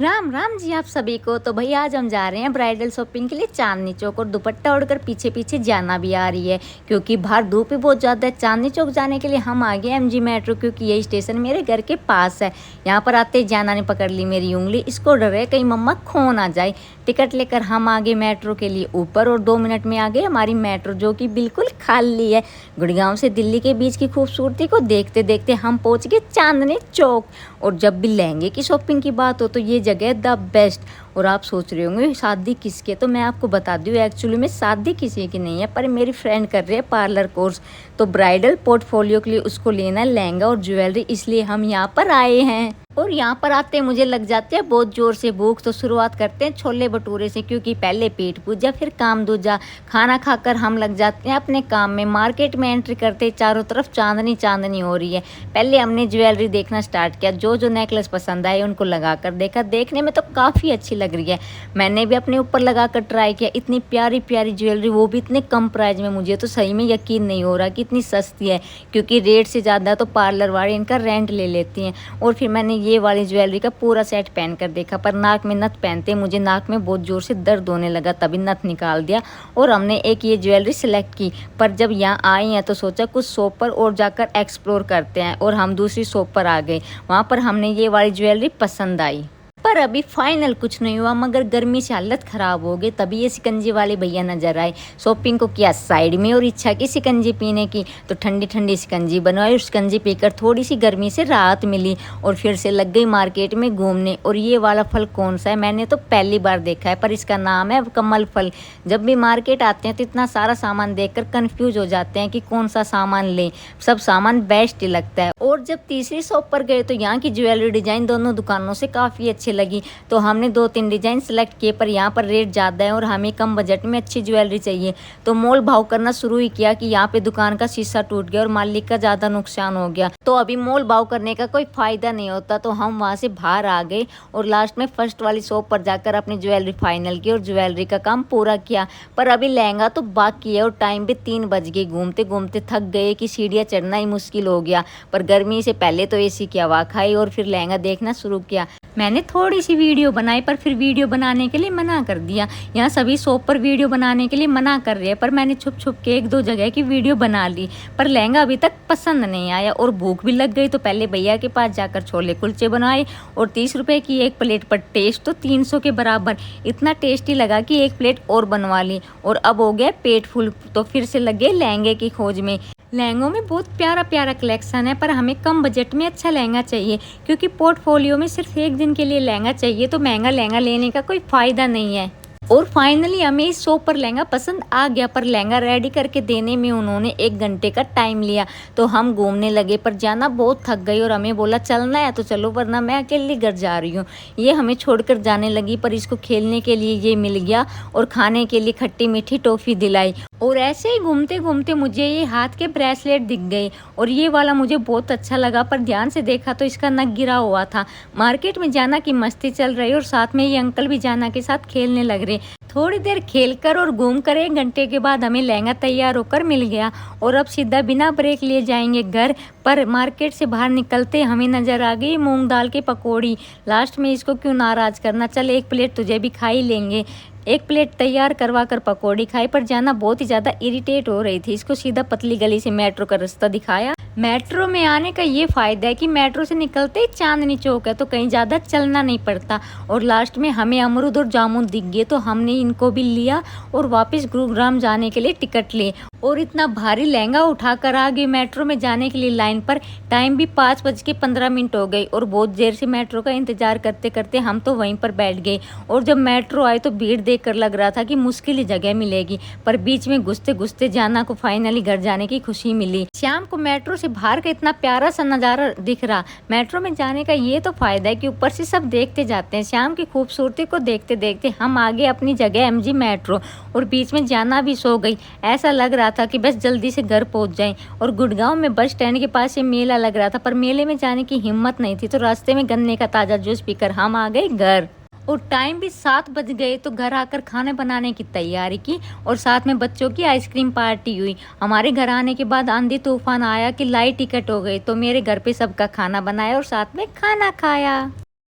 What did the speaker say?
राम राम जी आप सभी को। तो भैया आज हम जा रहे हैं ब्राइडल शॉपिंग के लिए चांदनी चौक, और दुपट्टा ओढ़कर पीछे पीछे जाना भी आ रही है क्योंकि बाहर धूप भी बहुत ज़्यादा है। चांदनी चौक जाने के लिए हम आ गए एमजी मेट्रो, क्योंकि यही स्टेशन मेरे घर के पास है। यहाँ पर आते ही जाना ने पकड़ ली मेरी उंगली, इसको डर है कहीं मम्मा खो ना जाए। टिकट लेकर हम आ गए मेट्रो के लिए ऊपर, और 2 मिनट में आ गए हमारी मेट्रो, जो कि बिल्कुल खाली है। गुड़गांव से दिल्ली के बीच की खूबसूरती को देखते देखते हम पहुँच गए चांदनी चौक। और जब भी लहंगे की शॉपिंग की बात हो तो ये जगह द बेस्ट। और आप सोच रहे होंगे शादी किसके, तो मैं आपको बता दूँ एक्चुअली में शादी किसी की नहीं है, पर मेरी फ्रेंड कर रही है पार्लर कोर्स, तो ब्राइडल पोर्टफोलियो के लिए उसको लेना है लहंगा और ज्वेलरी, इसलिए हम यहाँ पर आए हैं। और यहाँ पर आते मुझे लग जाती है बहुत जोर से भूख, तो शुरुआत करते हैं छोले भटूरे से, क्योंकि पहले पेट पूजा फिर काम दूजा। खाना खाकर हम लग जाते हैं अपने काम में। मार्केट में एंट्री करते चारों तरफ चांदनी चांदनी हो रही है। पहले हमने ज्वेलरी देखना स्टार्ट किया, जो नेकलेस पसंद आए उनको लगा कर देखा। देखने में तो काफ़ी अच्छी लग रही है, मैंने भी अपने ऊपर लगा कर ट्राई किया। इतनी प्यारी प्यारी ज्वेलरी, वो भी इतने कम प्राइस में। मुझे तो सही में यकीन नहीं हो रहा कि इतनी सस्ती है, क्योंकि रेट से ज़्यादा तो पार्लर वाले इनका रेंट ले लेती हैं। और फिर मैंने ये वाली ज्वेलरी का पूरा सेट पहन कर देखा, पर नाक में नथ पहनते मुझे नाक में बहुत ज़ोर से दर्द होने लगा, तभी नथ निकाल दिया और हमने एक ये ज्वेलरी सिलेक्ट की। पर जब यहाँ आई हैं तो सोचा कुछ शॉप पर और जाकर एक्सप्लोर करते हैं, और हम दूसरी शॉप पर आ गए। वहाँ पर हमने ये वाली ज्वेलरी पसंद आई, पर अभी फाइनल कुछ नहीं हुआ, मगर गर्मी से हालत ख़राब हो गई। तभी ये शिकंजी वाले भैया नजर आए। शॉपिंग को किया साइड में और इच्छा की शिकंजी पीने की, तो ठंडी ठंडी शिकंजी बनवाई और शिकंजी पीकर थोड़ी सी गर्मी से राहत मिली। और फिर से लग गई मार्केट में घूमने। और ये वाला फल कौन सा है, मैंने तो पहली बार देखा है, पर इसका नाम है कमल फल। जब भी मार्केट आते हैं तो इतना सारा सामान देखकर कंफ्यूज हो जाते हैं कि कौन सा सामान लें। सब सामान बेस्ट ही लगता है। और जब तीसरी शॉप पर गए तो यहाँ की ज्वेलरी डिज़ाइन दोनों दुकानों से काफ़ी अच्छी लगी, तो हमने 2-3 डिज़ाइन सेलेक्ट किए। पर यहाँ पर रेट ज़्यादा है और हमें कम बजट में अच्छी ज्वेलरी चाहिए, तो मोल भाव करना शुरू ही किया कि यहाँ पे दुकान का शीशा टूट गया और मालिक का ज़्यादा नुकसान हो गया। तो अभी मोल भाव करने का कोई फ़ायदा नहीं होता, तो हम वहाँ से बाहर आ गए और लास्ट में फर्स्ट वाली शॉप पर जाकर अपनी ज्वेलरी फाइनल की और ज्वेलरी का काम पूरा किया। पर अभी लहंगा तो बाकी है और टाइम भी 3 बज गए। घूमते घूमते थक गए कि सीढ़ियाँ चढ़ना ही मुश्किल हो गया। पर गर्मी से पहले तो एसी की हवा खाई और फिर लहंगा देखना शुरू किया। मैंने थोड़ी सी वीडियो बनाई, पर फिर वीडियो बनाने के लिए मना कर दिया। यहाँ सभी शॉप पर वीडियो बनाने के लिए मना कर रहे हैं, पर मैंने छुप छुप के 1-2 जगह की वीडियो बना ली। पर लहंगा अभी तक पसंद नहीं आया और भूख भी लग गई, तो पहले भैया के पास जाकर छोले कुलचे बनाए। और 30 रुपये की एक प्लेट, पर टेस्ट तो 300 के बराबर। इतना टेस्टी लगा कि एक प्लेट और बनवा ली। और अब हो गया पेट फुल, तो फिर से लगे लहंगे की खोज में। लहंगों में बहुत प्यारा प्यारा कलेक्शन है, पर हमें कम बजट में अच्छा लहंगा चाहिए, क्योंकि पोर्टफोलियो में सिर्फ एक दिन के लिए लहंगा चाहिए, तो महंगा लहंगा लेने का कोई फ़ायदा नहीं है। और फाइनली हमें इस शॉप पर लहंगा पसंद आ गया, पर लहंगा रेडी करके देने में उन्होंने 1 घंटे का टाइम लिया। तो हम घूमने लगे, पर जाना बहुत थक गई और हमें बोला चलना है तो चलो, वरना मैं अकेली घर जा रही हूँ। ये हमें छोड़कर जाने लगी, पर इसको खेलने के लिए ये मिल गया और खाने के लिए खट्टी मीठी टॉफ़ी दिलाई। और ऐसे ही घूमते घूमते मुझे ये हाथ के ब्रेसलेट दिख गए, और ये वाला मुझे बहुत अच्छा लगा, पर ध्यान से देखा तो इसका नग गिरा हुआ था। मार्केट में जाना की मस्ती चल रही और साथ में ये अंकल भी जाना के साथ खेलने लग रहे। थोड़ी देर खेलकर और घूमकर 1 घंटे के बाद हमें लहंगा तैयार होकर मिल गया, और अब सीधा बिना ब्रेक लिए जाएंगे घर। पर मार्केट से बाहर निकलते हमें नज़र आ गई मूंग दाल की पकौड़ी। लास्ट में इसको क्यों नाराज़ करना, चल 1 प्लेट तुझे भी खा ही लेंगे। 1 प्लेट तैयार करवा कर पकौड़ी खाई, पर जाना बहुत ही ज़्यादा इरिटेट हो रही थी। इसको सीधा पतली गली से मेट्रो का रास्ता दिखाया। मेट्रो में आने का ये फ़ायदा है कि मेट्रो से निकलते ही चांदनी चौक है, तो कहीं ज़्यादा चलना नहीं पड़ता। और लास्ट में हमें अमरूद और जामुन दिख गए, तो हमने इनको भी लिया और वापस गुरुग्राम जाने के लिए टिकट लिए। और इतना भारी लहंगा उठाकर आ गए मेट्रो में जाने के लिए लाइन पर। टाइम भी 5:15 हो गई, और बहुत देर से मेट्रो का इंतज़ार करते करते हम तो वहीं पर बैठ गए। और जब मेट्रो आई तो भीड़ देखकर लग रहा था कि मुश्किल ही जगह मिलेगी, पर बीच में घुसते घुसते जाना को फाइनली घर जाने की खुशी मिली। शाम को मेट्रो से बाहर का इतना प्यारा सा नज़ारा दिख रहा। मेट्रो में जाने का ये तो फ़ायदा है कि ऊपर से सब देखते जाते हैं। शाम की खूबसूरती को देखते देखते हम आगे अपनी जगह एमजी मेट्रो, और बीच में जाना भी सो गई। ऐसा लग रहा था कि बस जल्दी से घर पहुंच जाएं। और गुड़गांव में बस स्टैंड के पास ये मेला लग रहा था, पर मेले में जाने की हिम्मत नहीं थी, तो रास्ते में गन्ने का ताज़ा जूस पीकर हम आ गए घर। और टाइम भी 7 बज गए, तो घर आकर खाने बनाने की तैयारी की, और साथ में बच्चों की आइसक्रीम पार्टी हुई। हमारे घर आने के बाद आंधी तूफान आया कि लाइट टिकट हो गई, तो मेरे घर पे सबका खाना बनाया और साथ में खाना खाया।